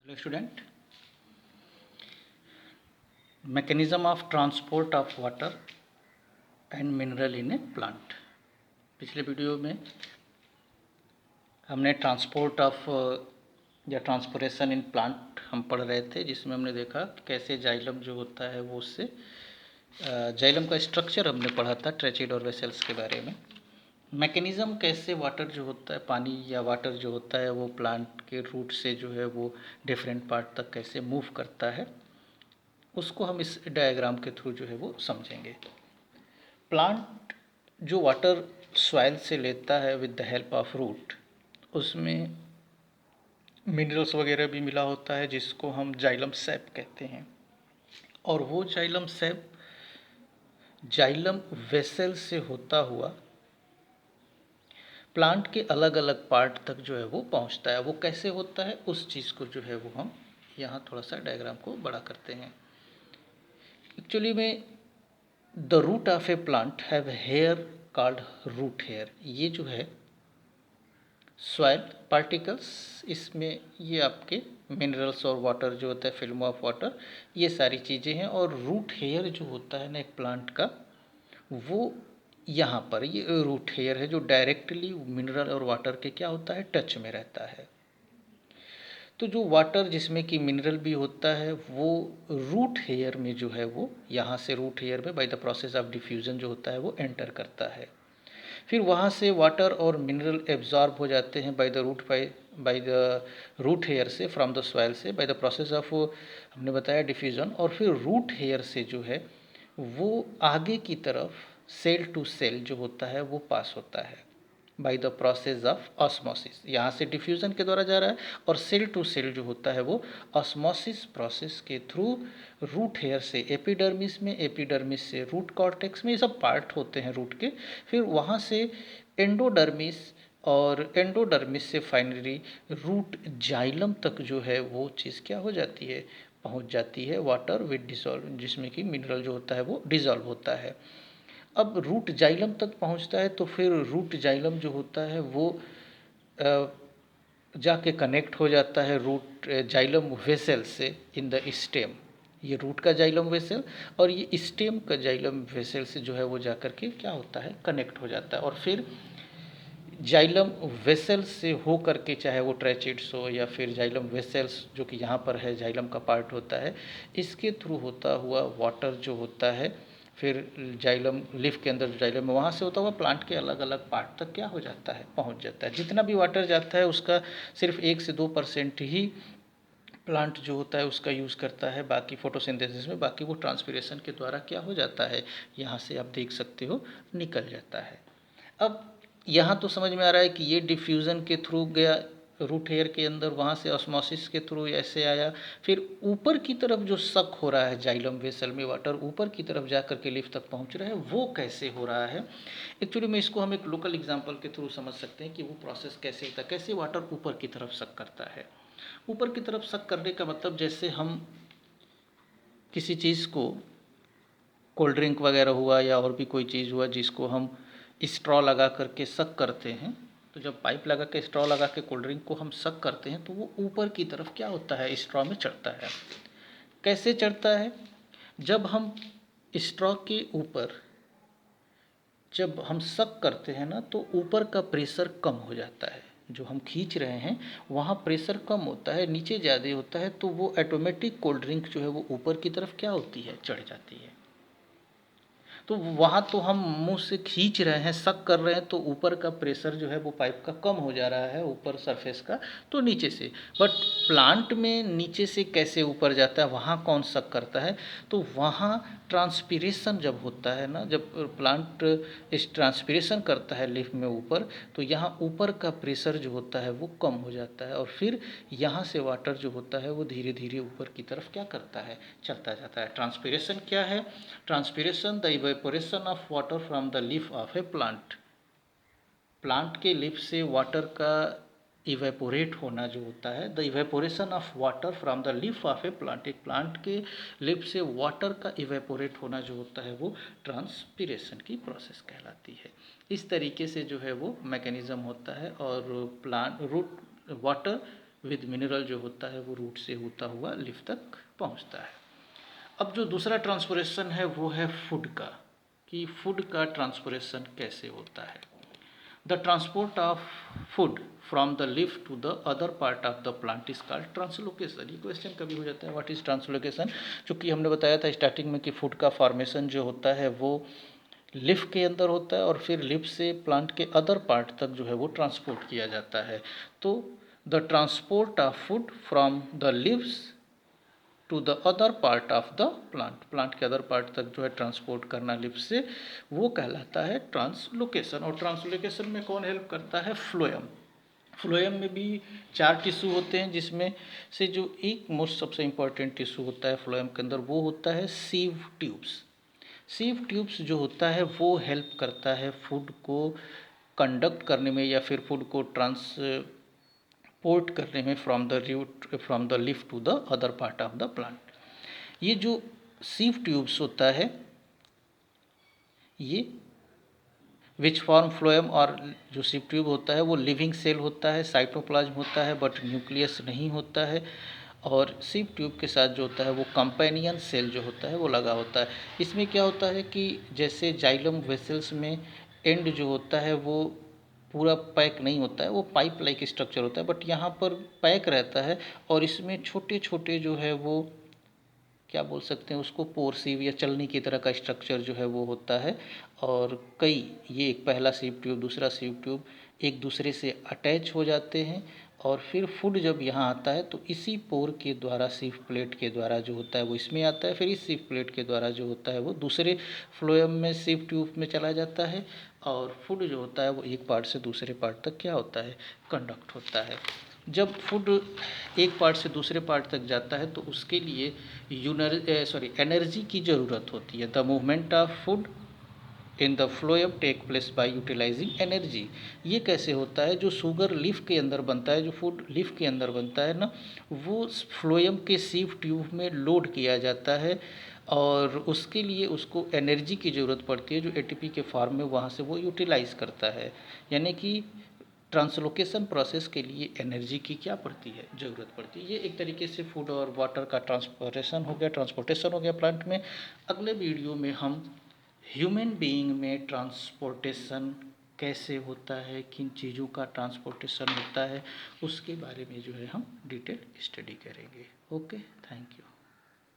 Hello student, mechanism of transport of water and mineral in A plant. पिछले video में हमने transport of या transportation in plant हम पढ़ रहे थे, जिसमें हमने देखा कैसे जाइलम जो होता है वो उससे जाइलम का स्ट्रक्चर हमने पढ़ा था, ट्रेचिड और वेसल्स के बारे में। मैकेनिज़्म कैसे वाटर जो होता है, पानी या वाटर जो होता है वो प्लांट के रूट से जो है वो डिफरेंट पार्ट तक कैसे मूव करता है, उसको हम इस डायग्राम के थ्रू जो है वो समझेंगे। प्लांट जो वाटर सॉइल से लेता है with the help of root, उसमें मिनरल्स वगैरह भी मिला होता है जिसको हम जाइलम सैप कहते हैं। और वो जाइलम सैप जाइलम वेसल से होता हुआ प्लांट के अलग अलग पार्ट तक जो है वो पहुंचता है। वो कैसे होता है उस चीज़ को जो है वो हम यहाँ थोड़ा सा डायग्राम को बड़ा करते हैं। एक्चुअली में the root of a plant have hair called root hair. ये जो है सॉइल पार्टिकल्स, इसमें ये आपके मिनरल्स और वाटर जो होता है, फिल्म ऑफ वाटर, ये सारी चीज़ें हैं। और रूट हेयर जो होता है ना एक प्लांट का, वो यहाँ पर ये रूट हेयर है जो डायरेक्टली मिनरल और वाटर के क्या होता है, टच में रहता है। तो जो वाटर जिसमें कि मिनरल भी होता है वो रूट हेयर में जो है वो यहाँ से रूट हेयर में by the process of diffusion जो होता है वो एंटर करता है। फिर वहाँ से वाटर और मिनरल एब्जॉर्ब हो जाते हैं बाय द रूट हेयर से, फ्रॉम द सॉइल से, बाय द प्रोसेस ऑफ हमने बताया डिफ्यूज़न। और फिर रूट हेयर से जो है वो आगे की तरफ सेल टू सेल जो होता है वो पास होता है by the process of osmosis. यहाँ से डिफ्यूज़न के द्वारा जा रहा है और सेल टू सेल जो होता है वो ऑस्मोसिस प्रोसेस के थ्रू रूट हेयर से एपिडर्मिस में, एपिडर्मिस से रूट कॉर्टेक्स में, ये सब पार्ट होते हैं रूट के। फिर वहाँ से एंडोडर्मिस और एंडोडर्मिस से फाइनली रूट जाइलम तक जो है वो चीज़ क्या हो जाती है, पहुँच जाती है वाटर विद डिसॉल्व, जिसमें कि मिनरल जो होता है वो डिसॉल्व होता है। अब रूट जाइलम तक पहुंचता है तो फिर रूट जाइलम जो होता है वो जाके कनेक्ट हो जाता है रूट जाइलम वेसल से इन द स्टेम। ये रूट का जाइलम वेसल और ये स्टेम का जाइलम वेसल से जो है वो जाकर के क्या होता है, कनेक्ट हो जाता है। और फिर जाइलम वेसल से हो करके, चाहे वो ट्रेचिड्स हो या फिर जाइलम वेसल्स जो कि यहाँ पर है जाइलम का पार्ट होता है, इसके थ्रू होता हुआ वाटर जो होता है फिर जाइलम लीफ के अंदर जो जाइलम है वहाँ से होता हुआ प्लांट के अलग अलग पार्ट तक क्या हो जाता है, पहुँच जाता है। जितना भी वाटर जाता है उसका सिर्फ 1 से 2% ही प्लांट जो होता है उसका यूज़ करता है, बाकी फोटोसिंथेसिस में, बाकी वो ट्रांसपिरेशन के द्वारा क्या हो जाता है, यहाँ से आप देख सकते हो निकल जाता है। अब यहाँ तो समझ में आ रहा है कि ये डिफ्यूज़न के थ्रू गया रूट हेयर के अंदर, वहाँ से ऑस्मोसिस के थ्रू ऐसे आया, फिर ऊपर की तरफ जो सक हो रहा है जाइलम वेसल में वाटर ऊपर की तरफ जा करके लीफ तक पहुँच रहा है, वो कैसे हो रहा है। एक्चुअली में इसको हम एक लोकल एग्जांपल के थ्रू समझ सकते हैं कि वो प्रोसेस कैसे होता है, कैसे वाटर ऊपर की तरफ सक करता है। ऊपर की तरफ सक करने का मतलब, जैसे हम किसी चीज़ को, कोल्ड ड्रिंक वगैरह हुआ या और भी कोई चीज़ हुआ जिसको हम स्ट्रॉ लगा करके सक करते हैं, तो जब पाइप लगा के स्ट्रॉ लगा के कोल्ड ड्रिंक को हम सक करते हैं तो वो ऊपर की तरफ क्या होता है, स्ट्रॉ में चढ़ता है। कैसे चढ़ता है, जब हम स्ट्रॉ के ऊपर जब हम सक करते हैं ना तो ऊपर का प्रेशर कम हो जाता है, जो हम खींच रहे हैं वहाँ प्रेशर कम होता है, नीचे ज़्यादा होता है, तो वो ऑटोमेटिक कोल्ड ड्रिंक जो है वो ऊपर की तरफ क्या होती है, चढ़ जाती है। तो वहाँ तो हम मुंह से खींच रहे हैं, सक कर रहे हैं, तो ऊपर का प्रेशर जो है वो पाइप का कम हो जा रहा है ऊपर सरफेस का, तो नीचे से। बट प्लांट में नीचे से कैसे ऊपर जाता है, वहाँ कौन सक करता है, तो वहाँ ट्रांसपीरेशन जब होता है ना, जब प्लांट इस ट्रांसपीरेशन करता है लीफ में ऊपर, तो यहाँ ऊपर का प्रेशर जो होता है वो कम हो जाता है और फिर यहाँ से वाटर जो होता है वो धीरे धीरे ऊपर की तरफ क्या करता है, चलता जाता है। ट्रांसपीरेशन क्या है, transpiration the evaporation of water from the leaf of a plant. Plant के लीफ से वाटर का इवेपोरेट होना जो होता है, the evaporation of water from the leaf of a plant, एक प्लांट के लीफ से वाटर का इवेपोरेट होना जो होता है वो ट्रांसपीरेशन की प्रोसेस कहलाती है। इस तरीके से जो है वो मैकेनिज्म होता है और plant root water with mineral जो होता है वो रूट से होता हुआ लीफ तक पहुंचता है। अब जो दूसरा ट्रांसपोरेशन है वो है फूड का, कि फूड का ट्रांसपोरेशन कैसे होता है। The transport of food from the leaf to the other part of the plant is called translocation. ये क्वेश्चन कभी हो जाता है, व्हाट इज ट्रांसलोकेशन। चूँकि हमने बताया था स्टार्टिंग में कि फूड का फॉर्मेशन जो होता है वो लिफ के अंदर होता है और फिर लिफ से प्लांट के अदर पार्ट तक जो है वो ट्रांसपोर्ट किया जाता है। तो the transport of food from the leaves to the other part of the plant, plant के अदर पार्ट तक जो है ट्रांसपोर्ट करना लिफ से, वो कहलाता है ट्रांसलोकेशन। और ट्रांसलोकेशन में कौन हेल्प करता है, फ्लोएम। फ्लोएम में भी 4 टिश्यू होते हैं, जिसमें से जो एक मोस्ट सबसे इम्पॉर्टेंट टिश्यू होता है फ्लोएम के अंदर वो होता है सीव ट्यूब्स। सीव ट्यूब्स जो होता है वो हेल्प करता है फूड को कंडक्ट करने में या फिर फूड को ट्रांसपोर्ट करने में from the leaf to the other part of the plant. ये जो सीव ट्यूब्स होता है ये विच फॉर्म फ्लोएम, और जो सीव ट्यूब होता है वो लिविंग सेल होता है, साइटोप्लाज्म होता है बट न्यूक्लियस नहीं होता है। और सीव ट्यूब के साथ जो होता है वो कंपेनियन सेल जो होता है वो लगा होता है। इसमें क्या होता है कि जैसे जाइलम वेसल्स में एंड जो होता है वो पूरा पैक नहीं होता है, वो पाइप लाइक स्ट्रक्चर होता है, बट यहाँ पर पैक रहता है और इसमें छोटे छोटे जो है वो क्या बोल सकते हैं उसको, पोर सीव या चलनी की तरह का स्ट्रक्चर जो है वो होता है। और कई, ये एक पहला सीव ट्यूब दूसरा सीव ट्यूब एक दूसरे से अटैच हो जाते हैं और फिर फूड जब यहाँ आता है तो इसी पोर के द्वारा सीव प्लेट के द्वारा जो होता है वो इसमें आता है, फिर इस सीव प्लेट के द्वारा जो होता है वो दूसरे फ्लोएम में सीव ट्यूब में चला जाता है और फूड जो होता है वो एक पार्ट से दूसरे पार्ट तक क्या होता है, कंडक्ट होता है। जब फूड एक पार्ट से दूसरे पार्ट तक जाता है तो उसके लिए एनर्जी की ज़रूरत होती है। The movement of food in the phloem take place by utilising energy. ये कैसे होता है, जो शुगर लीफ के अंदर बनता है, जो फूड लीफ के अंदर बनता है ना, वो फ्लोएम के सीव ट्यूब में लोड किया जाता है और उसके लिए उसको एनर्जी की ज़रूरत पड़ती है जो एटीपी के फॉर्म में वहाँ से वो यूटिलाइज करता है। यानी कि ट्रांसलोकेशन प्रोसेस के लिए एनर्जी की क्या पड़ती है, ज़रूरत पड़ती है। ये एक तरीके से फूड और वाटर का ट्रांसपोर्टेशन हो गया प्लांट में। अगले वीडियो में हम ह्यूमन बीइंग में ट्रांसपोर्टेशन कैसे होता है, किन चीज़ों का ट्रांसपोर्टेशन होता है, उसके बारे में जो है हम डिटेल स्टडी करेंगे। Okay, thank you.